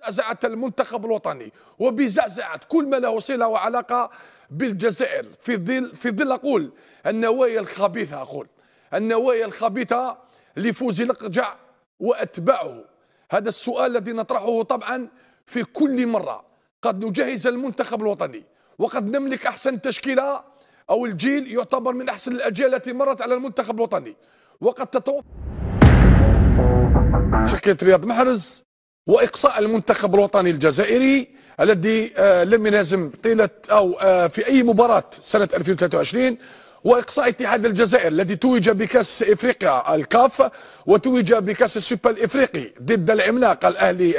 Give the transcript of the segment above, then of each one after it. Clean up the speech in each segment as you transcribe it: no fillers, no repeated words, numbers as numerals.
بزعزعة المنتخب الوطني وبزعزعة كل ما له صلة وعلاقة بالجزائر في ظل أقول النوايا الخبيثة، أقول النوايا الخبيثة لفوزي لقجع وأتباعه. هذا السؤال الذي نطرحه طبعا في كل مرة. قد نجهز المنتخب الوطني وقد نملك أحسن تشكيلة أو الجيل يعتبر من أحسن الأجيال التي مرت على المنتخب الوطني، وقد تتوفر شكلة رياض محرز وإقصاء المنتخب الوطني الجزائري الذي لم ينهزم طيلة أو في أي مباراة سنة 2023، وإقصاء اتحاد الجزائر الذي توج بكأس إفريقيا الكاف وتوج بكأس السوبر الإفريقي ضد العملاق الأهلي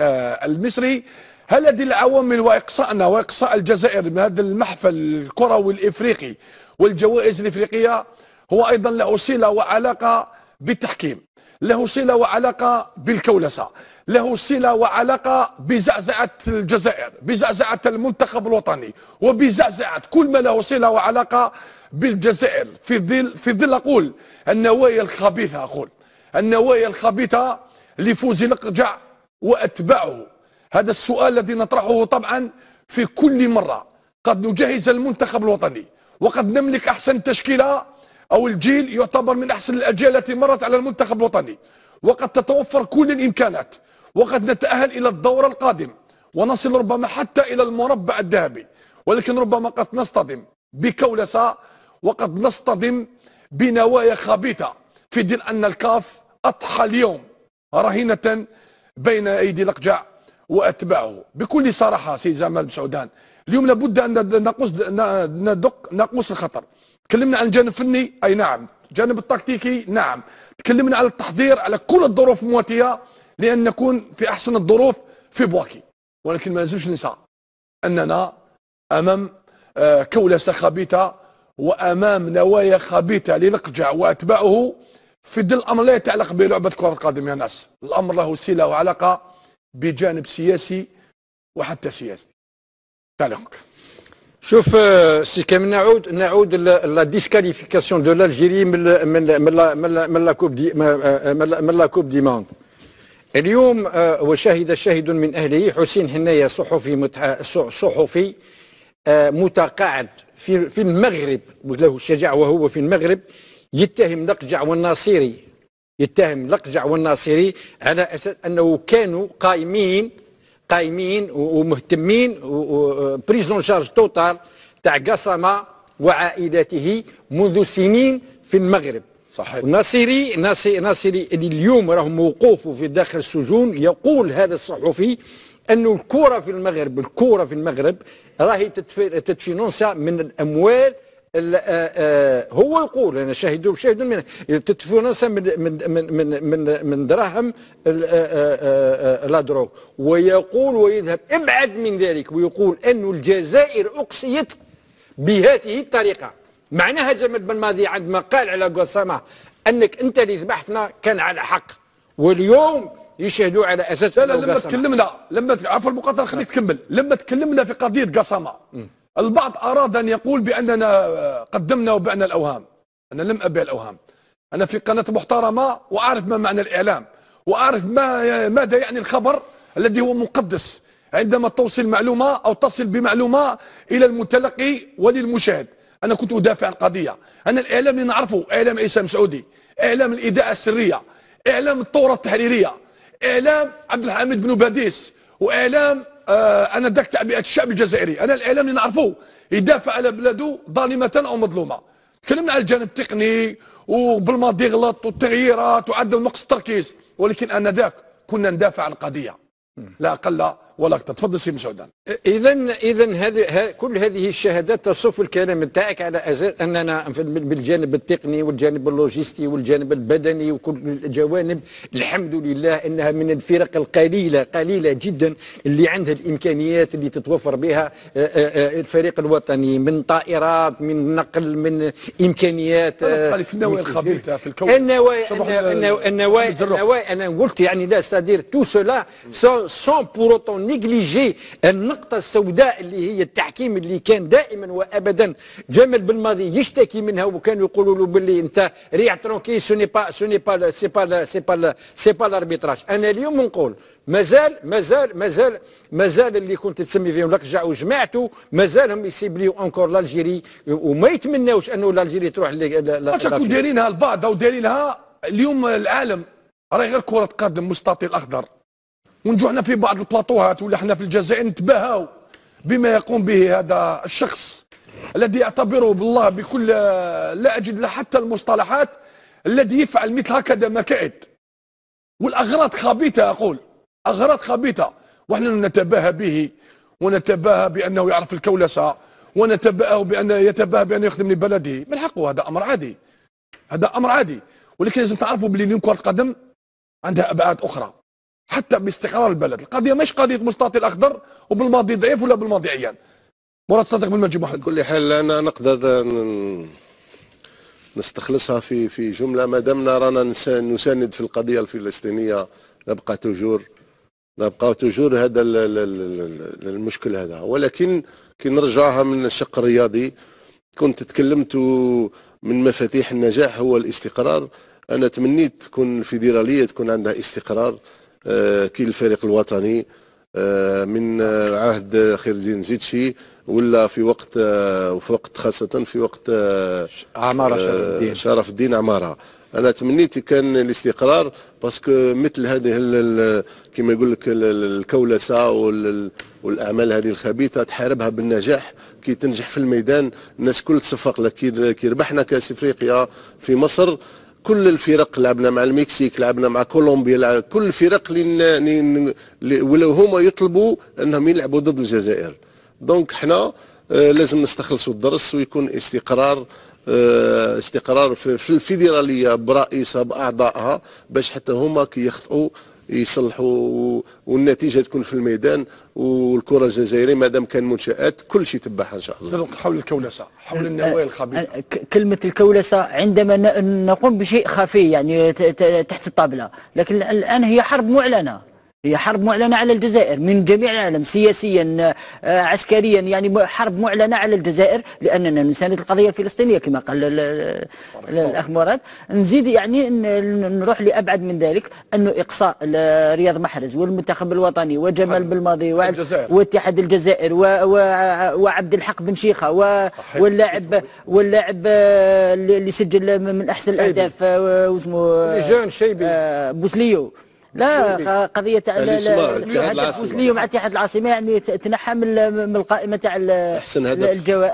المصري. هل هذه العوامل وإقصاءنا وإقصاء الجزائر من هذا المحفل الكروي الإفريقي والجوائز الإفريقية هو أيضا له صلة وعلاقة بالتحكيم، له صلة وعلاقة بالكولسة، له صلة وعلاقة بزعزعة الجزائر، بزعزعة المنتخب الوطني وبزعزعة كل ما له صلة وعلاقة بالجزائر في ظل أقول النوايا الخبيثة، أقول النوايا الخبيثة لفوزي لقجع وأتباعه. هذا السؤال الذي نطرحه طبعا في كل مرة. قد نجهز المنتخب الوطني وقد نملك أحسن تشكيلة أو الجيل يعتبر من أحسن الأجيال التي مرت على المنتخب الوطني، وقد تتوفر كل الإمكانات، وقد نتأهل إلى الدور القادم ونصل ربما حتى إلى المربع الذهبي، ولكن ربما قد نصطدم بكولسة وقد نصطدم بنوايا خبيثة في ظل أن الكاف أضحى اليوم رهينة بين أيدي لقجع وأتباعه. بكل صراحة سي جمال بسعودان، اليوم لابد أن ندق ناقوس الخطر. تكلمنا عن الجانب الفني، أي نعم، الجانب التكتيكي نعم، تكلمنا على التحضير، على كل الظروف المواتية لأن نكون في أحسن الظروف في بواكي، ولكن ما لازمش ننسى أننا أمام كولسة خبيثة وأمام نوايا خبيثة للقجع وأتباعه في ظل أمر لا يتعلق بلعبة كرة القدم يا ناس. الأمر له صلة وعلاقة بجانب سياسي وحتى سياسي. تعليقك. شوف سي كم نعود لا ديسكاليفيكاسيون دو الجيري من لا كوب دي موند. اليوم وشهد شاهد من اهله حسين حنايه صحفي متقاعد في المغرب له الشجاعه وهو في المغرب يتهم لقجع والناصري على اساس انه كانوا قايمين ومهتمين وبريزون شارج توتال تاع قسمة وعائلته منذ سنين في المغرب. صحيح. ناصري اليوم راه موقوف في داخل السجون. يقول هذا الصحفي أن الكرة في المغرب راهي تتفينونسا من الأموال. هو يقول انا شاهد من تتفونسا من دراهم لا دروغ، ويقول ويذهب ابعد من ذلك ويقول ان الجزائر اقصيت بهذه الطريقه. معناها جمال بن ماضي عندما قال على قسامه انك انت اللي ذبحتنا كان على حق، واليوم يشهدوا على اساس لا لما عفوا المقاطعه خليك تكمل. لما تكلمنا في قضيه قسامه البعض أراد أن يقول بأننا قدمنا وبعنا الأوهام. أنا لم أبيع الأوهام، أنا في قناة محترمة وأعرف ما معنى الإعلام وأعرف ماذا يعني الخبر الذي هو مقدس عندما توصل معلومة أو تصل بمعلومة إلى المتلقي وللمشاهد. أنا كنت أدافع عن قضية. أنا الإعلام اللي نعرفه إعلام عيسى مسعودي، إعلام الإذاعة السرية، إعلام الثورة التحريرية، إعلام عبد الحميد بن باديس، وإعلام انا ذاك تعبئه الشعب الجزائري. انا الاعلام اللي نعرفوه يدافع على بلاده ظالمه او مظلومه. تكلمنا على الجانب التقني وبالماضي غلط والتغييرات وعدم نقص التركيز، ولكن انا ذاك كنا ندافع عن قضيه لا اقل ولا اكثر. تفضل سي مسعودان. اذا كل هذه الشهادات تصف الكلام نتاعك على اساس اننا بالجانب التقني والجانب اللوجستي والجانب البدني وكل الجوانب الحمد لله انها من الفرق قليله جدا اللي عندها الامكانيات اللي تتوفر بها الفريق الوطني من طائرات، من نقل، من امكانيات. في النوايا الخبيثه في الكون. النوايا انا قلت يعني لا سادير تو سولا سون بور اوتون نيجليجي النقطة السوداء اللي هي التحكيم اللي كان دائما وابدا جمال بالماضي يشتكي منها، وكانوا يقولوا له باللي انت ريع ترونكي سي با لاربيتراج. انا اليوم نقول مازال اللي كنت تسمي فيهم لقجع وجماعته مازالهم يسيبليو اونكور لالجيري، وما يتمناوش انه لالجيري تروح شكون دايرينها البعض او دايرينها اليوم. العالم راهي غير كرة قدم مستطيل اخضر، ونجوحنا في بعض البلاطوهات ولا احنا في الجزائر نتباهوا بما يقوم به هذا الشخص الذي يعتبره بالله بكل لا اجد له حتى المصطلحات، الذي يفعل مثل هكذا مكائد والاغراض خبيثه. اقول اغراض خبيثه، ونحن نتباهى به ونتباهى بانه يعرف الكولسه، ونتباهى بانه بانه يخدم لبلده. من حقه، هذا امر عادي، هذا امر عادي، ولكن لازم تعرفوا بلي اليوم كره القدم عندها ابعاد اخرى حتى باستقرار البلد. القضيه مش قضيه مستطيل اخضر وبالماضي ضعيف ولا بالماضي عيان. مراد صادق من المنجم محمد. على كل حال انا نقدر نستخلصها في جمله، ما دامنا رانا نساند في القضيه الفلسطينيه نبقى توجور هذا المشكل هذا. ولكن كي نرجعها من الشق الرياضي، كنت تكلمت من مفاتيح النجاح هو الاستقرار. انا تمنيت تكون الفيدراليه تكون عندها استقرار كي الفريق الوطني من عهد خير الدين زيتشي، ولا في وقت خاصه في وقت عماره شرف الدين عماره. انا تمنيت كان الاستقرار، باسكو مثل هذه كما يقول لك الكولسه والاعمال هذه الخبيثه تحاربها بالنجاح. كي تنجح في الميدان الناس كل تصفق لك. كي ربحنا كاس افريقيا في مصر، كل الفرق لعبنا مع المكسيك، لعبنا مع كولومبيا، كل الفرق ولو هما يطلبوا انهم يلعبوا ضد الجزائر. دونك حنا لازم نستخلصوا الدرس ويكون استقرار في الفيدراليه برئيسها باعضائها، باش حتى هما كي يخطئوا يصلحوا والنتيجه تكون في الميدان. والكره الجزائريه مادام كان منشات كل شيء تبعها ان شاء الله. حول الكولسه، حول النوايا الخبيثه. كلمه الكولسه عندما نقوم بشيء خفي يعني تحت الطاوله، لكن الان هي حرب معلنه. هي حرب معلنة على الجزائر من جميع العالم، سياسيا عسكريا، يعني حرب معلنة على الجزائر، لأننا نساند القضية الفلسطينية كما قال الأخ مراد. نزيد يعني نروح لأبعد من ذلك، أنه إقصاء رياض محرز والمنتخب الوطني وجمال بالماضي واتحاد الجزائر وعبد الحق بن شيخة واللاعب اللي سجل من أحسن الأهداف واسمه بوسليو. لا، قضية بوسليو مع اتحاد العاصمة يعني تنحى من القائمة تاع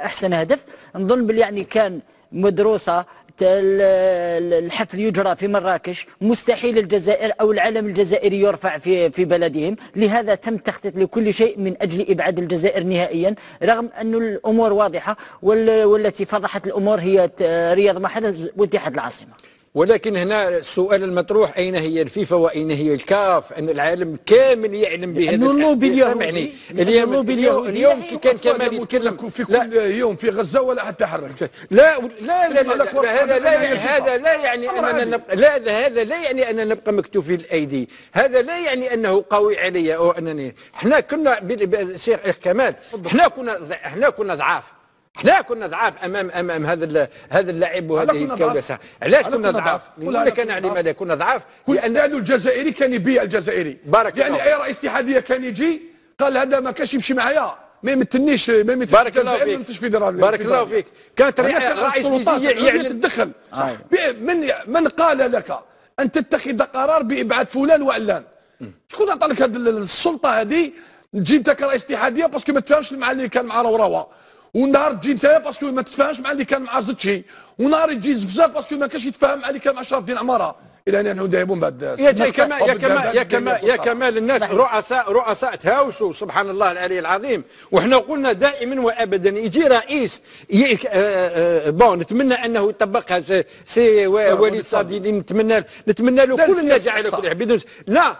أحسن هدف. نظن بلي يعني كان مدروسة الحفل يجرى في مراكش، مستحيل الجزائر أو العلم الجزائري يرفع في بلدهم، لهذا تم تخطيط لكل شيء من أجل إبعاد الجزائر نهائيا، رغم أن الأمور واضحة، والتي فضحت الأمور هي رياض محرز واتحاد العاصمة. ولكن هنا السؤال المطروح، أين هي الفيفا وأين هي الكاف؟ أن العالم كامل يعلم بهذا اللوبي اليهودي. اليوم كان كمال يتكلم في كل يوم في غزة ولا حتى حرك. لا هذا لا يعني أننا هذا لا يعني أننا نبقى مكتوفي الأيدي، هذا لا يعني أنه قوي علي أو أنني. احنا كنا شيخ كمال، احنا كنا ضعاف. احنا كنا ضعاف امام هذا اللاعب وهذه الكولسه. علاش كنا ضعاف؟ نقول لك انا لماذا كنا ضعاف؟ لانه الجزائري كان يبيع الجزائري. يعني اي رئيس اتحاديه كان يجي قال هذا ما كانش يمشي معايا، ما يمثلنيش بارك الله فيك. بارك الله فيك. كانت رئيس يعلن تتدخل. من قال لك ان تتخذ قرار بابعاد فلان وعلان؟ شكون عطى لك هذه السلطه هذه؟ تجي انت كرئيس اتحاديه باسكو ما تفهمش مع اللي كان مع روراوا، ونهار تجي انت باسكو ما تتفاهمش مع اللي كان مع زتشي، ونهار تجي زفزاف باسكو ما كانش يتفاهم مع اللي كان مع شرف الدين عماره. الى ان نحن ذاهبون بعد يا كمال الناس رؤساء تهاوشوا سبحان الله العلي العظيم. وحنا قلنا دائما وابدا يجي رئيس نتمنى انه يطبقها سي وليد صادي، نتمنى له كل النجاح على كل بدون لا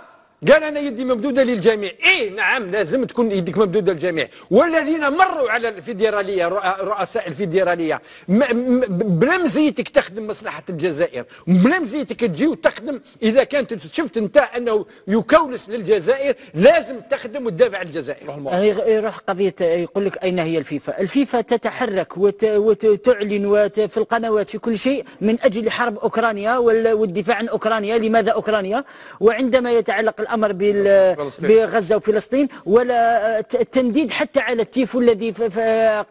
قال انا يدي ممدوده للجميع. ايه نعم لازم تكون يدك ممدوده للجميع. والذين مروا على الفيدراليه رؤساء الفيدراليه بلا مزيتك تخدم مصلحه الجزائر، بلا مزيتك تجي وتخدم. اذا كانت شفت انت انه يكولس للجزائر لازم تخدم وتدافع عن الجزائر. يعني يروح قضيه يقول لك اين هي الفيفا؟ الفيفا تتحرك وتعلن في القنوات في كل شيء من اجل حرب اوكرانيا والدفاع عن اوكرانيا. لماذا اوكرانيا؟ وعندما يتعلق الامر بغزه وفلسطين ولا التنديد حتى على التيفو الذي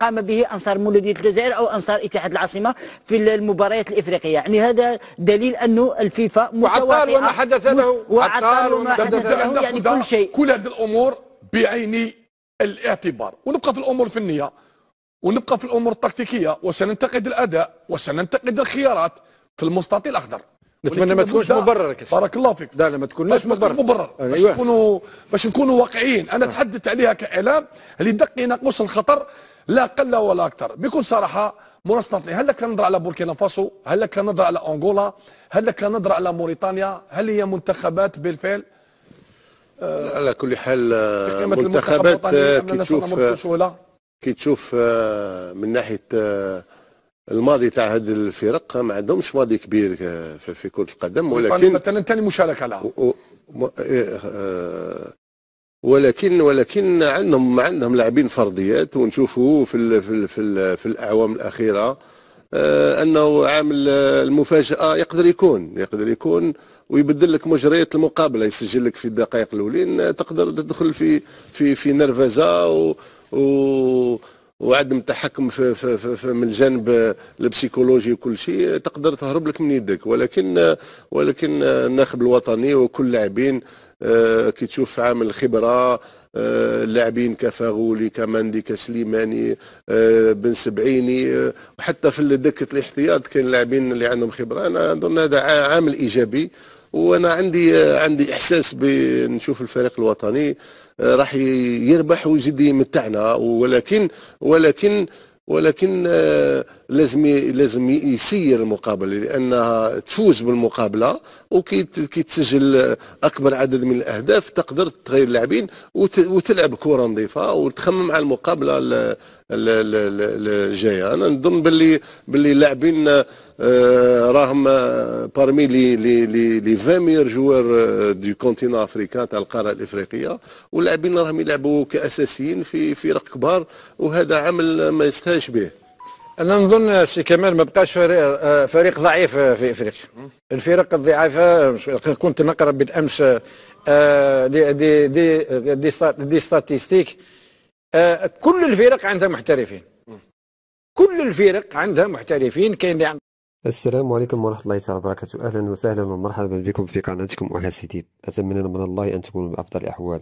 قام به انصار مولوديه الجزائر او انصار اتحاد العاصمه في المباريات الافريقيه. يعني هذا دليل انه الفيفا وعطال وما حدث له، وعطال وما حدث له، يعني كل شيء. كل هذه الامور بعين الاعتبار، ونبقى في الامور الفنيه ونبقى في الامور التكتيكيه، وسننتقد الاداء وسننتقد الخيارات في المستطيل الاخضر. نتمنى ما تكونش مبرر. بارك الله فيك. لا ما تكونش مبرر. أيوة. باش نكونوا واقعيين. انا تحدثت عليها كاعلام لدق ناقوس الخطر لا قل ولا اكثر. بكل صراحه منصتني، هل كان نظر على بوركينا فاسو؟ هل كان نظر على انغولا؟ هل كان نظر على موريتانيا؟ هل هي منتخبات بالفعل؟ على كل حال منتخبات كي تشوف من ناحيه الماضي تاع هذه الفرق ما عندهمش ماضي كبير في كرة القدم، ولكن مثلا ثاني مشاركة لها ولكن عندهم لاعبين فرديات، ونشوفوا في الاعوام الاخيره انه عامل المفاجاه يقدر يكون ويبدل لك مجريات المقابله، يسجل لك في الدقائق الاولين، تقدر تدخل في نرفزه وعدم التحكم في من الجانب البسيكولوجي وكل شيء، تقدر تهرب لك من يدك. ولكن الناخب الوطني وكل لاعبين كي تشوف عامل خبره، لاعبين كفاغولي كماندي كسليماني بن سبعيني، وحتى في دكه الاحتياط كاين لاعبين اللي عندهم خبره. انا اظن هذا عامل ايجابي، وانا عندي احساس بنشوف الفريق الوطني راح يربح ويزيد يمتعنا، ولكن لازم يسير المقابله، لانها تفوز بالمقابله وكي تسجل اكبر عدد من الاهداف تقدر تغير اللاعبين وتلعب كره نظيفه وتخمم على المقابله الجايه. انا نظن باللي اللاعبين راهم بارمي لي 20 ميور جوار دو كونتينون افريكان تاع القاره الافريقيه، واللاعبين راهم يلعبوا كاساسيين في فرق كبار، وهذا عمل ما يستهانش به. انا نظن سي كمال ما بقاش فريق ضعيف في افريقيا. الفرق الضعيفه كنت نقرا بالامس دي ستاتيستيك، كل الفرق عندها محترفين، كل الفرق عندها محترفين. كاين اللي السلام عليكم ورحمة الله تعالى وبركاته. أهلا وسهلا ومرحبا بكم في قناتكم أحاسيديب. أتمنى من الله أن تكونوا بأفضل الأحوال.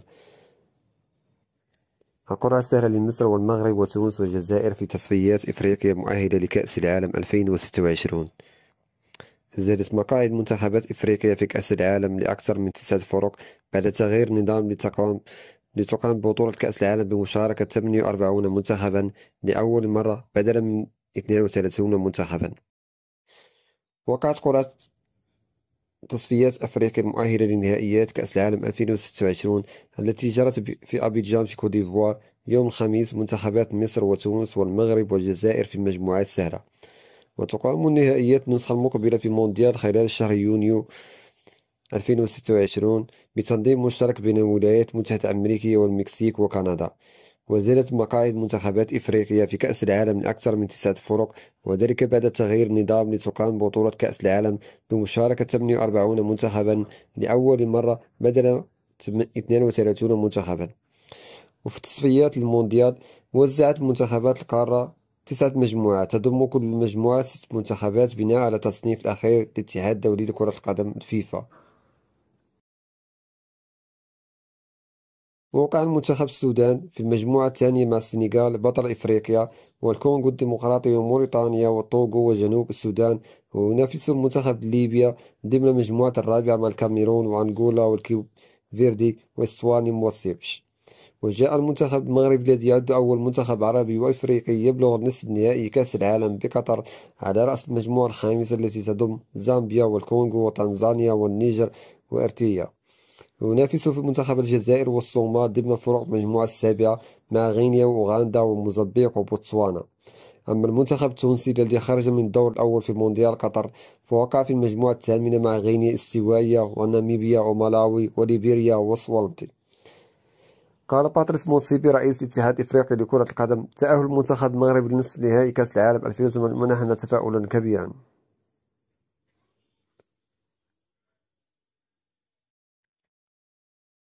القرعة السهلة لمصر والمغرب وتونس والجزائر في تصفيات إفريقيا مؤهلة لكأس العالم 2026. زادت مقاعد منتخبات إفريقيا في كأس العالم لأكثر من 9 فرق بعد تغيير نظام لتقام بطولة كأس العالم بمشاركة 48 منتخبا لأول مرة بدلا من 32 منتخبا. وقعت قرعة تصفيات أفريقيا المؤهلة لنهائيات كأس العالم 2026 التي جرت في أبيجان في كوديفوار يوم الخميس. منتخبات مصر وتونس والمغرب والجزائر في المجموعات السهلة، وتقام النهائيات النسخة المقبلة في مونديال خلال شهر يونيو 2026 بتنظيم مشترك بين الولايات المتحدة الأمريكية والمكسيك وكندا. وزادت مقاعد منتخبات إفريقيا في كأس العالم لأكثر من 9 فرق، وذلك بعد تغيير النظام لتقام بطولة كأس العالم بمشاركة 48 منتخبا لأول مرة بدل 32 منتخبا. وفي تصفيات المونديال وزعت منتخبات القارة 9 مجموعات تضم كل مجموعة 6 منتخبات بناء على التصنيف الأخير للاتحاد الدولي لكرة القدم الفيفا. ووقع المنتخب السودان في المجموعة الثانية مع السنغال بطل إفريقيا والكونغو الديمقراطي وموريتانيا والطوغو وجنوب السودان، وينافس المنتخب ليبيا ضمن المجموعة الرابعة مع الكاميرون وأنغولا والكيب فيردي وإسواني موسيبش. وجاء المنتخب المغربي الذي يعد أول منتخب عربي وإفريقي يبلغ النصف نهائي كأس العالم بقطر على رأس المجموعة الخامسة التي تضم زامبيا والكونغو وتنزانيا والنيجر وإريتريا. وينافس في منتخب الجزائر والصومال ضمن فروع المجموعة السابعة مع غينيا وأوغندا وموزمبيق وبوتسوانا. أما المنتخب التونسي الذي خرج من الدور الأول في مونديال قطر فوقع في المجموعة الثامنة مع غينيا الاستوائية وناميبيا ومالاوي وليبيريا وسوالنتي. قال باتريس موتسيبي رئيس الاتحاد الإفريقي لكرة القدم: تأهل المنتخب المغربي لنصف نهائي كأس العالم 2008 منحنا تفاؤلا كبيرا.